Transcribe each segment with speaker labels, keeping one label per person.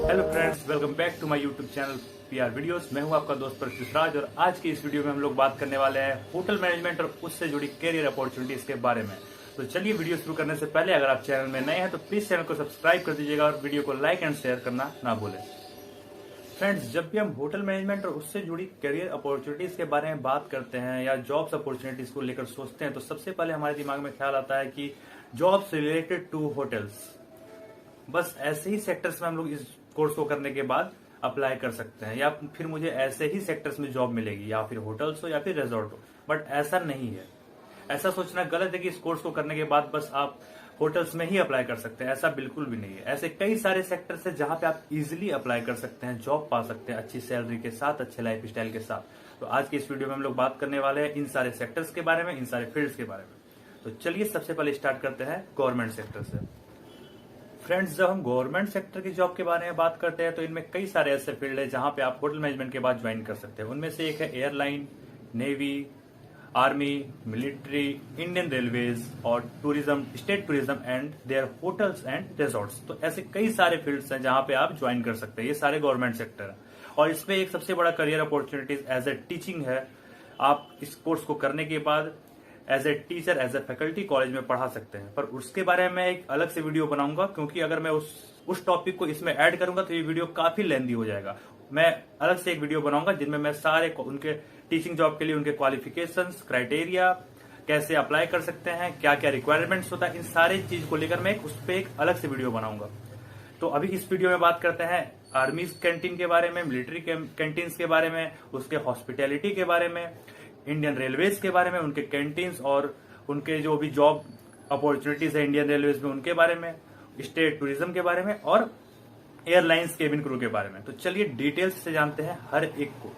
Speaker 1: Hello friends, welcome back to my YouTube channel PR videos. मैं हूं आपका दोस्त प्रत्युष राज और आज की इस वीडियो में हम लोग बात करने वाले हैं होटल मैनेजमेंट और उससे जुड़ी कैरियर अपॉर्चुनिटीज के बारे में। तो चलिए, वीडियो शुरू करने से पहले अगर आप चैनल में नए हैं तो प्लीज चैनल को सब्सक्राइब कर दीजिएगा और वीडियो को लाइक एंड शेयर करना ना भूलें। फ्रेंड्स, जब भी हम होटल मैनेजमेंट और उससे जुड़ी कैरियर अपॉर्चुनिटीज के बारे में बात करते हैं या जॉब्स अपॉर्चुनिटीज को लेकर सोचते हैं तो सबसे पहले हमारे दिमाग में ख्याल आता है कि जॉब्स रिलेटेड टू होटल्स। बस ऐसे ही सेक्टर्स में हम लोग इस कोर्स को करने के बाद अप्लाई कर सकते हैं या फिर मुझे ऐसे ही सेक्टर्स में जॉब मिलेगी, या फिर होटल्स हो या फिर रिजॉर्ट हो। बट ऐसा नहीं है। ऐसा सोचना गलत है कि इस कोर्स को करने के बाद बस आप होटल्स में ही अप्लाई कर सकते हैं। ऐसा बिल्कुल भी नहीं है। ऐसे कई सारे सेक्टर्स हैं जहां पे आप इजीली अप्लाई कर सकते हैं, जॉब पा सकते हैं अच्छी सैलरी के साथ, अच्छे लाइफ स्टाइल के साथ। तो आज की इस वीडियो में हम लोग बात करने वाले हैं इन सारे सेक्टर्स के बारे में, इन सारे फील्ड्स के बारे में। तो चलिए, सबसे पहले स्टार्ट करते हैं गवर्नमेंट सेक्टर से। फ्रेंड्स, जब हम गवर्नमेंट सेक्टर की जॉब के बारे में बात करते हैं तो इनमें कई सारे ऐसे फील्ड है जहां पे आप होटल मैनेजमेंट के बाद ज्वाइन कर सकते हैं। उनमें से एक है airline, navy, army, military, Indian railways और tourism, state tourism and their hotels and resorts. तो ऐसे कई सारे फील्ड्स हैं जहां पे आप ज्वाइन कर सकते हैं। ये सारे गवर्नमेंट सेक्टर है और इसमें एक सबसे बड़ा career opportunities as a teaching है। आप इस कोर्स को करने के बाद as a teacher, as a faculty college में पढ़ा सकते हैं। पर उसके बारे में मैं एक अलग से वीडियो बनाऊंगा, क्योंकि अगर मैं उस टॉपिक को इसमें ऐड करूंगा तो ये वीडियो काफी लेंदी हो जाएगा। मैं अलग से एक वीडियो बनाऊंगा जिनमें मैं सारे उनके टीचिंग जॉब के लिए उनके क्वालिफिकेशंस, क्राइटेरिया, कैसे अप्लाई कर सकते हैं, क्या क्या रिक्वायरमेंट्स होता है, इन सारी चीज को लेकर मैं उस पर एक अलग से वीडियो बनाऊंगा। तो अभी इस वीडियो में बात करते हैं आर्मी कैंटीन के बारे में, मिलिट्री कैंटीन के बारे में, उसके हॉस्पिटैलिटी के बारे में, इंडियन रेलवेज के बारे में, उनके कैंटीन्स और उनके जो भी जॉब अपॉर्चुनिटीज है इंडियन रेलवेज में उनके बारे में, स्टेट टूरिज्म के बारे में और एयरलाइंस केबिन क्रू के बारे में। तो चलिए डिटेल्स से जानते हैं हर एक को।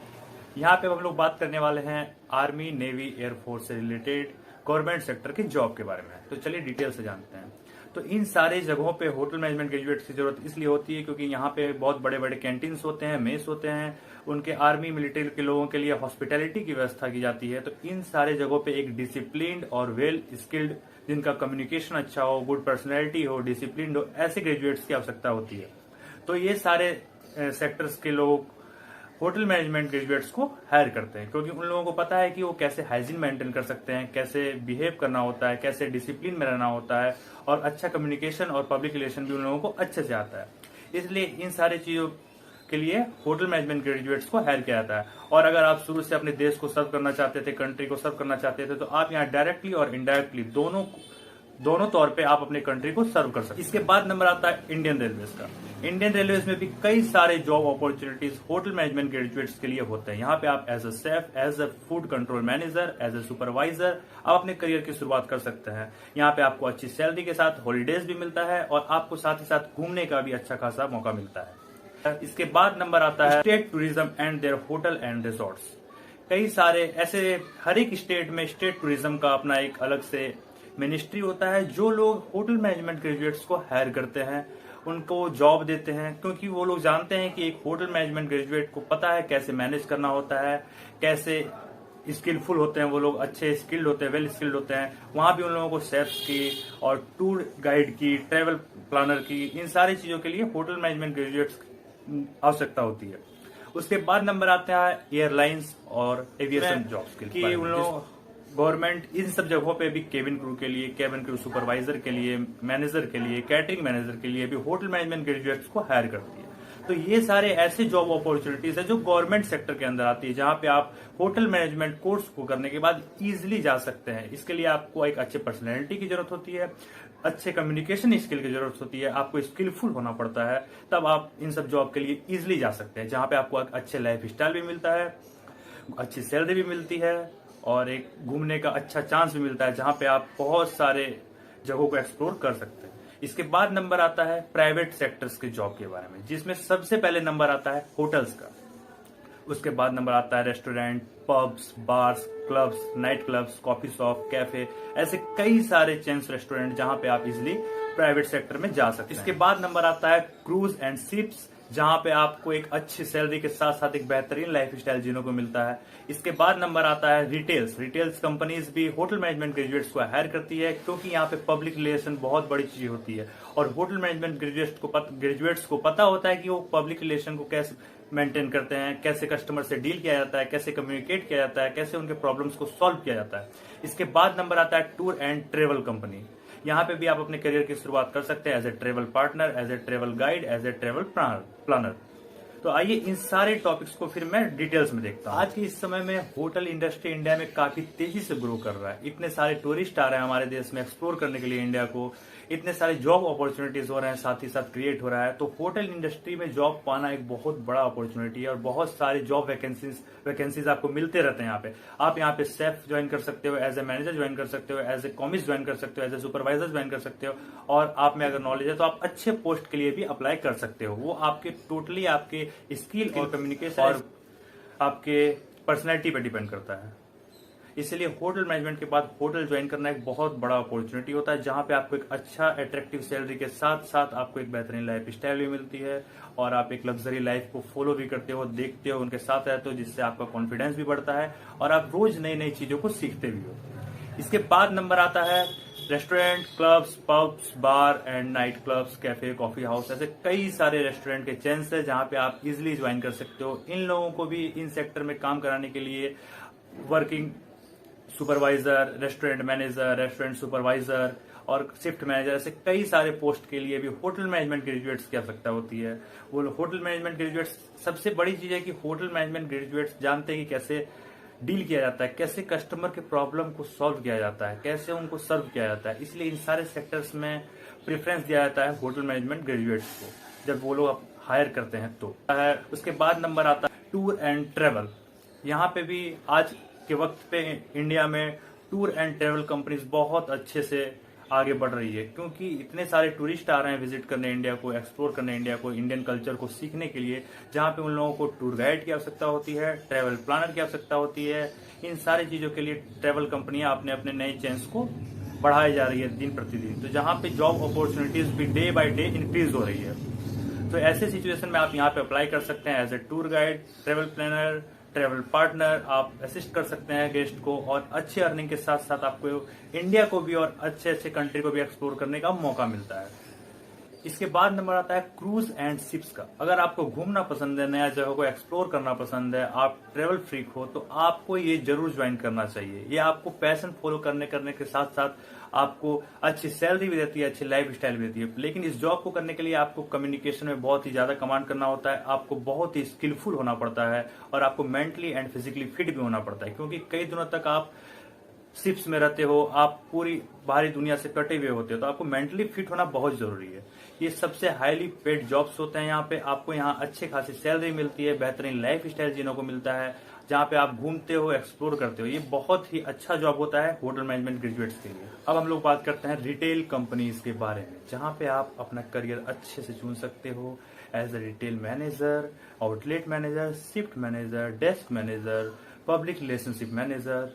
Speaker 1: यहाँ पे हम लोग बात करने वाले हैं आर्मी, नेवी, एयरफोर्स से रिलेटेड गवर्नमेंट सेक्टर की जॉब के बारे में। तो चलिए डिटेल से जानते हैं। तो इन सारे जगहों पे होटल मैनेजमेंट ग्रेजुएट की जरूरत इसलिए होती है क्योंकि यहाँ पे बहुत बड़े बड़े कैंटीन्स होते हैं, मेस होते हैं। उनके आर्मी, मिलिट्री के लोगों के लिए हॉस्पिटैलिटी की व्यवस्था की जाती है। तो इन सारे जगहों पे एक डिसिप्लिन्ड और वेल स्किल्ड, जिनका कम्युनिकेशन अच्छा हो, गुड पर्सनैलिटी हो, डिसिप्लिन्ड हो, ऐसे ग्रेजुएट्स की आवश्यकता होती है। तो ये सारे सेक्टर्स के लोग होटल मैनेजमेंट ग्रेजुएट्स को हायर करते हैं, क्योंकि उन लोगों को पता है कि वो कैसे हाइजीन मेंटेन कर सकते हैं, कैसे बिहेव करना होता है, कैसे डिसिप्लिन में रहना होता है, और अच्छा कम्युनिकेशन और पब्लिक रिलेशन भी उन लोगों को अच्छे से आता है। इसलिए इन सारी चीजों के लिए होटल मैनेजमेंट ग्रेजुएट्स को हायर किया जाता है। और अगर आप शुरू से अपने देश को सर्व करना चाहते थे, कंट्री को सर्व करना चाहते थे, तो आप यहाँ डायरेक्टली और इनडायरेक्टली दोनों तौर पे आप अपने कंट्री को सर्व कर सकते हैं। इसके बाद नंबर आता है इंडियन रेलवेज का। इंडियन रेलवेज में भी कई सारे job opportunities hotel management graduates के लिए होते हैं। यहाँ पे आप as a chef, as a food control manager, as a supervisor आप अपने करियर की शुरुआत कर सकते हैं। यहाँ पे आपको अच्छी सैलरी के साथ हॉलीडेज भी मिलता है और आपको साथ ही साथ घूमने का भी अच्छा खासा मौका मिलता है। इसके बाद नंबर आता है state tourism and their hotel and resorts. कई सारे ऐसे, हर एक स्टेट में स्टेट टूरिज्म का अपना एक अलग से मिनिस्ट्री होता है। जो लोग होटल मैनेजमेंट ग्रेजुएट्स को हायर करते हैं, उनको जॉब देते हैं, क्योंकि वो लोग जानते हैं कि एक होटल मैनेजमेंट ग्रेजुएट को पता है कैसे मैनेज करना होता है, कैसे स्किलफुल होते हैं वो लोग, अच्छे स्किल्ड होते हैं, वेल स्किल्ड होते हैं। वहां भी उन लोगों को शेफ्स की और टूर गाइड की, ट्रेवल प्लानर की, इन सारी चीजों के लिए होटल मैनेजमेंट ग्रेजुएट्स आवश्यकता होती है। उसके बाद नंबर आते हैं एयरलाइंस और एविएशन जॉब्स के लिए। उन लोग गवर्नमेंट इन सब जगहों पे भी केबिन क्रू के लिए, केबिन क्रू सुपरवाइजर के लिए, मैनेजर के लिए, कैटरिंग मैनेजर के लिए भी होटल मैनेजमेंट ग्रेजुएट्स को हायर करती है। तो ये सारे ऐसे जॉब अपॉर्चुनिटीज है जो गवर्नमेंट सेक्टर के अंदर आती है, जहां पे आप होटल मैनेजमेंट कोर्स को करने के बाद इजीली जा सकते हैं। इसके लिए आपको एक अच्छे पर्सनैलिटी की जरूरत होती है, अच्छे कम्युनिकेशन स्किल की जरूरत होती है, आपको स्किलफुल होना पड़ता है, तब आप इन सब जॉब के लिए इजिली जा सकते हैं, जहां पे आपको अच्छे लाइफ स्टाइल भी मिलता है, अच्छी सैलरी भी मिलती है और एक घूमने का अच्छा चांस भी मिलता है, जहां पे आप बहुत सारे जगहों को एक्सप्लोर कर सकते हैं। इसके बाद नंबर आता है प्राइवेट सेक्टर्स के जॉब के बारे में, जिसमें सबसे पहले नंबर आता है होटल्स का। उसके बाद नंबर आता है restaurant, pubs, bars, clubs, night clubs, coffee shop, cafe, ऐसे कई सारे चेन्स रेस्टोरेंट जहां पे आप इजिली प्राइवेट सेक्टर में जा सकते हैं। इसके बाद नंबर आता है क्रूज एंड शिप्स, जहां पे आपको एक अच्छी सैलरी के साथ साथ एक बेहतरीन लाइफ स्टाइल जीने को मिलता है। इसके बाद नंबर आता है रिटेल्स कंपनीज भी होटल मैनेजमेंट ग्रेजुएट्स को हायर करती है, क्योंकि यहाँ पे पब्लिक रिलेशन बहुत बड़ी चीज होती है और होटल मैनेजमेंट ग्रेजुएट्स को पता होता है कि वो पब्लिक रिलेशन को कैसे मेंटेन करते हैं, कैसे कस्टमर से डील किया जाता है, कैसे कम्युनिकेट किया जाता है, कैसे उनके प्रॉब्लम्स को सॉल्व किया जाता है। इसके बाद नंबर आता है टूर एंड ट्रेवल कंपनी। यहाँ पे भी आप अपने करियर की शुरुआत कर सकते हैं as a travel partner, as a travel guide, as a travel planner. तो आइए इन सारे टॉपिक्स को फिर मैं डिटेल्स में देखता हूँ। आज के इस समय में होटल इंडस्ट्री इंडिया में काफी तेजी से ग्रो कर रहा है। इतने सारे टूरिस्ट आ रहे हैं हमारे देश में एक्सप्लोर करने के लिए इंडिया को, इतने सारे जॉब अपॉर्चुनिटीज हो रहे हैं, साथ ही साथ क्रिएट हो रहा है। तो होटल इंडस्ट्री में जॉब पाना एक बहुत बड़ा अपॉर्चुनिटी है और बहुत सारे जॉब वैकेंसीज आपको मिलते रहते हैं। यहाँ पे आप यहाँ पे शेफ ज्वाइन कर सकते हो, एज ए मैनेजर ज्वाइन कर सकते हो, एज ए कॉमिस्ट ज्वाइन कर सकते हो, एज ए सुपरवाइजर ज्वाइन कर सकते हो, और आप में अगर नॉलेज है तो आप अच्छे पोस्ट के लिए भी अप्लाई कर सकते हो। वो आपके टोटली आपके स्किल और कम्युनिकेशन और आपके पर्सनैलिटी पे डिपेंड करता है। इसलिए होटल मैनेजमेंट के बाद होटल ज्वाइन करना एक बहुत बड़ा अपॉर्चुनिटी होता है, जहां पे आपको एक अच्छा अट्रैक्टिव सैलरी के साथ साथ आपको एक बेहतरीन लाइफ स्टाइल भी मिलती है और आप एक लग्जरी लाइफ को फॉलो भी करते हो, देखते हो, उनके साथ रहते हो, जिससे आपका कॉन्फिडेंस भी बढ़ता है और आप रोज नई नई चीजों को सीखते भी हो। इसके बाद नंबर आता है restaurant, clubs, pubs, bar and night clubs, cafe, coffee house, ऐसे कई सारे रेस्टोरेंट के चेन्स है जहां पे आप इजिली ज्वाइन कर सकते हो। इन लोगों को भी इन सेक्टर में काम कराने के लिए working supervisor, restaurant manager, restaurant supervisor और शिफ्ट मैनेजर, ऐसे कई सारे पोस्ट के लिए भी होटल मैनेजमेंट ग्रेजुएट्स की आवश्यकता होती है। वो होटल मैनेजमेंट ग्रेजुएट्स, सबसे बड़ी चीज है कि होटल मैनेजमेंट ग्रेजुएट्स जानते हैं कि कैसे डील किया जाता है, कैसे कस्टमर के प्रॉब्लम को सॉल्व किया जाता है, कैसे उनको सर्व किया जाता है। इसलिए इन सारे सेक्टर्स में प्रेफरेंस दिया जाता है होटल मैनेजमेंट ग्रेजुएट्स को जब वो लोग हायर करते हैं। तो उसके बाद नंबर आता है टूर एंड ट्रेवल। यहाँ पे भी आज के वक्त पे इंडिया में टूर एंड ट्रेवल कंपनीज बहुत अच्छे से आगे बढ़ रही है, क्योंकि इतने सारे टूरिस्ट आ रहे हैं विजिट करने इंडिया को, एक्सप्लोर करने इंडिया को, इंडियन कल्चर को सीखने के लिए, जहां पे उन लोगों को टूर गाइड की आवश्यकता होती है, ट्रेवल प्लानर की आवश्यकता होती है। इन सारी चीजों के लिए ट्रेवल कंपनियां अपने अपने नए चेंज को बढ़ाई जा रही है दिन प्रतिदिन। तो जहां पे जॉब अपॉर्चुनिटीज भी डे बाय डे इंक्रीज हो रही है। तो ऐसे सिचुएशन में आप यहाँ पे अप्लाई कर सकते हैं as a tour guide, travel planner, travel partner. आप असिस्ट कर सकते हैं गेस्ट को और अच्छी अर्निंग के साथ साथ आपको इंडिया को भी और अच्छे अच्छे कंट्री को भी एक्सप्लोर करने का मौका मिलता है। इसके बाद नंबर आता है क्रूज एंड शिप्स का। अगर आपको घूमना पसंद है, नया जगह को एक्सप्लोर करना पसंद है, आप ट्रेवल फ्रीक हो, तो आपको ये जरूर ज्वाइन करना चाहिए। ये आपको पैशन फॉलो करने के साथ साथ आपको अच्छी सैलरी भी देती है, अच्छी लाइफ स्टाइल भी देती है। लेकिन इस जॉब को करने के लिए आपको कम्युनिकेशन में बहुत ही ज्यादा कमांड करना होता है, आपको बहुत ही स्किलफुल होना पड़ता है और आपको मेंटली एंड फिजिकली फिट भी होना पड़ता है, क्योंकि कई दिनों तक आप शिप्स में रहते हो, आप पूरी बाहरी दुनिया से कटे हुए होते हो, तो आपको मेंटली फिट होना बहुत जरूरी है। ये सबसे हाईली पेड जॉब्स होते हैं। यहाँ पे आपको यहाँ अच्छी खासी सैलरी मिलती है, बेहतरीन लाइफ स्टाइल जीने को मिलता है, जहाँ पे आप घूमते हो, एक्सप्लोर करते हो। ये बहुत ही अच्छा जॉब होता है होटल मैनेजमेंट ग्रेजुएट्स के लिए। अब हम लोग बात करते हैं रिटेल कंपनीज के बारे में, जहाँ पे आप अपना करियर अच्छे से चुन सकते हो as a retail manager, outlet manager, shift manager, desk manager, public relationship manager.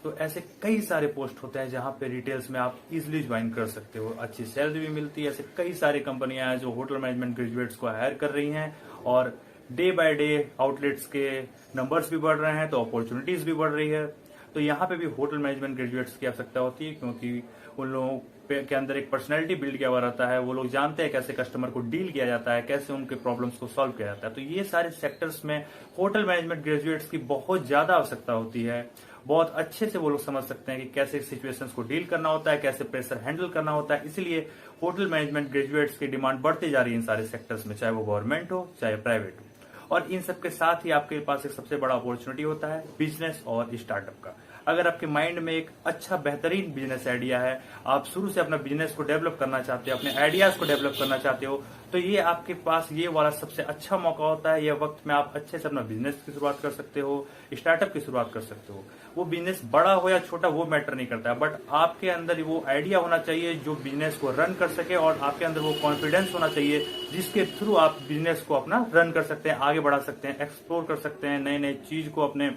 Speaker 1: तो ऐसे कई सारे पोस्ट होते हैं जहां पे रिटेल्स में आप इजिली ज्वाइन कर सकते हो, अच्छी सैलरी भी मिलती है। ऐसे कई सारी कंपनियां हैं जो होटल मैनेजमेंट ग्रेजुएट्स को हायर कर रही हैं और डे बाय डे आउटलेट्स के नंबर्स भी बढ़ रहे हैं, तो अपॉर्चुनिटीज भी बढ़ रही है। तो यहाँ पे भी होटल मैनेजमेंट ग्रेजुएट्स की आवश्यकता होती है, क्योंकि उन लोगों के अंदर एक पर्सनैलिटी बिल्ड किया हुआ रहता है। वो लोग जानते हैं कैसे कस्टमर को डील किया जाता है, कैसे उनके प्रॉब्लम्स को सॉल्व किया जाता है। तो ये सारे सेक्टर्स में होटल मैनेजमेंट ग्रेजुएट्स की बहुत ज्यादा आवश्यकता होती है। बहुत अच्छे से वो लोग समझ सकते हैं कि कैसे सिचुएशंस को डील करना होता है, कैसे प्रेशर हैंडल करना होता है। इसलिए होटल मैनेजमेंट ग्रेजुएट्स की डिमांड बढ़ती जा रही है इन सारे सेक्टर्स में, चाहे वो गवर्नमेंट हो चाहे प्राइवेट हो। और इन सब के साथ ही आपके पास एक सबसे बड़ा अपॉर्चुनिटी होता है बिजनेस और स्टार्टअप का। अगर आपके माइंड में एक अच्छा बेहतरीन बिजनेस आइडिया है, आप शुरू से अपना बिजनेस को डेवलप करना चाहते हो, अपने आइडियाज को डेवलप करना चाहते हो, तो ये आपके पास ये वाला सबसे अच्छा मौका होता है। यह वक्त में आप अच्छे से अपना बिजनेस की शुरुआत कर सकते हो, स्टार्टअप की शुरुआत कर सकते हो। वो बिजनेस बड़ा हो या छोटा वो मैटर नहीं करता है, बट आपके अंदर वो आइडिया होना चाहिए जो बिजनेस को रन कर सके, और आपके अंदर वो कॉन्फिडेंस होना चाहिए जिसके थ्रू आप बिजनेस को अपना रन कर सकते हैं, आगे बढ़ा सकते हैं, एक्सप्लोर कर सकते हैं नए नए चीज को अपने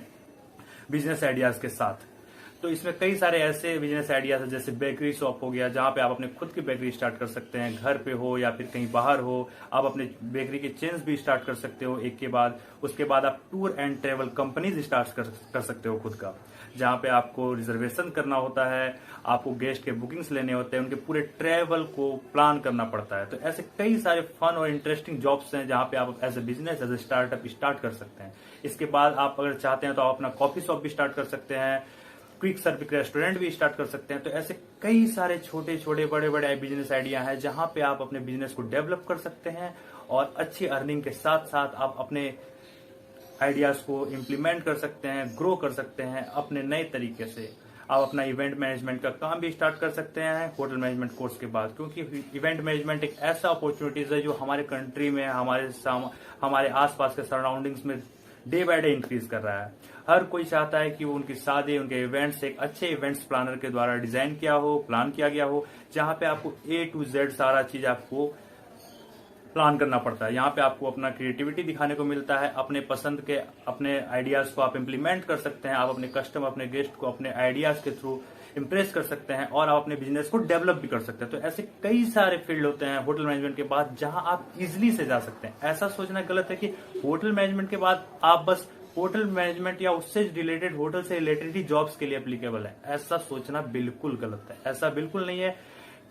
Speaker 1: बिजनेस आइडियाज के साथ। तो इसमें कई सारे ऐसे बिजनेस आइडियाज हैं, जैसे बेकरी शॉप हो गया, जहां पे आप अपने खुद की बेकरी स्टार्ट कर सकते हैं, घर पे हो या फिर कहीं बाहर हो, आप अपने बेकरी के चेन्स भी स्टार्ट कर सकते हो एक के बाद। उसके बाद आप tour and travel companies start कर सकते हो खुद का, जहां पे आपको रिजर्वेशन करना होता है, आपको गेस्ट के बुकिंग्स लेने होते हैं, उनके पूरे ट्रेवल को प्लान करना पड़ता है। तो ऐसे कई सारे फन और इंटरेस्टिंग जॉब्स हैं जहां पे आप as a business, as a startup start कर सकते हैं। इसके बाद आप अगर चाहते हैं तो आप अपना कॉफी शॉप भी स्टार्ट कर सकते हैं, क्विक सर्विस रेस्टोरेंट भी स्टार्ट कर सकते हैं। तो ऐसे कई सारे छोटे छोटे बड़े बड़े बिजनेस आइडिया हैं जहां पे आप अपने बिजनेस को डेवलप कर सकते हैं और अच्छी अर्निंग के साथ साथ आप अपने आइडियाज को इम्प्लीमेंट कर सकते हैं, ग्रो कर सकते हैं अपने नए तरीके से। आप अपना इवेंट मैनेजमेंट का काम भी स्टार्ट कर सकते हैं होटल मैनेजमेंट कोर्स के बाद, क्योंकि इवेंट मैनेजमेंट एक ऐसा अपॉर्चुनिटीज है जो हमारे कंट्री में, हमारे आसपास के सराउंडिंग्स में डे बाय डे इंक्रीज कर रहा है। हर कोई चाहता है कि वो उनकी शादी, उनके इवेंट्स एक अच्छे इवेंट्स प्लानर के द्वारा डिजाइन किया हो, प्लान किया गया हो, जहां पे आपको A to Z सारा चीज आपको प्लान करना पड़ता है। यहाँ पे आपको अपना क्रिएटिविटी दिखाने को मिलता है, अपने पसंद के अपने आइडियाज को आप इम्प्लीमेंट कर सकते हैं, आप अपने कस्टमर, अपने गेस्ट को अपने आइडियाज के थ्रू इंप्रेस कर सकते हैं और आप अपने बिजनेस को डेवलप भी कर सकते हैं। तो ऐसे कई सारे फील्ड होते हैं होटल मैनेजमेंट के बाद जहां आप इजिली से जा सकते हैं। ऐसा सोचना गलत है कि होटल मैनेजमेंट के बाद आप बस होटल मैनेजमेंट या उससे रिलेटेड, होटल से रिलेटेड ही जॉब्स के लिए एप्लीकेबल है। ऐसा सोचना बिल्कुल गलत है। ऐसा बिल्कुल नहीं है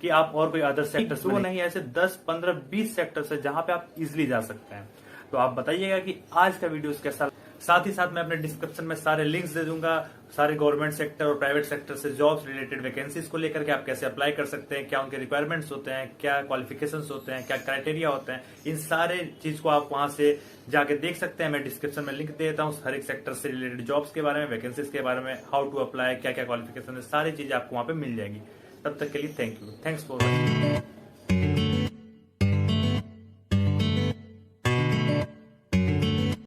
Speaker 1: कि आप और कोई अदर सेक्टर से नहीं, ऐसे 10, 15, 20 सेक्टर से जहां पे आप इजिली जा सकते हैं। तो आप बताइएगा कि आज का वीडियो कैसा। साथ ही साथ मैं अपने डिस्क्रिप्शन में सारे लिंक्स दे दूंगा, सारे गवर्नमेंट सेक्टर और प्राइवेट सेक्टर से जॉब्स रिलेटेड वैकेंसीज को लेकर के आप कैसे अप्लाई कर सकते हैं, क्या उनके रिक्वायरमेंट्स होते हैं, क्या क्वालिफिकेशंस होते हैं, क्या क्राइटेरिया होते हैं, इन सारे चीज को आप वहां से जाके देख सकते हैं। मैं डिस्क्रिप्शन में लिंक दे देता हूँ हर एक सेक्टर से रिलेटेड जॉब्स के बारे में, वैकेंसीज के बारे में, हाउ टू अप्लाई, क्या क्या क्वालिफिकेशन है, सारी चीजें आपको वहां पे मिल जाएगी। तब तक के लिए thank you, thanks for watching.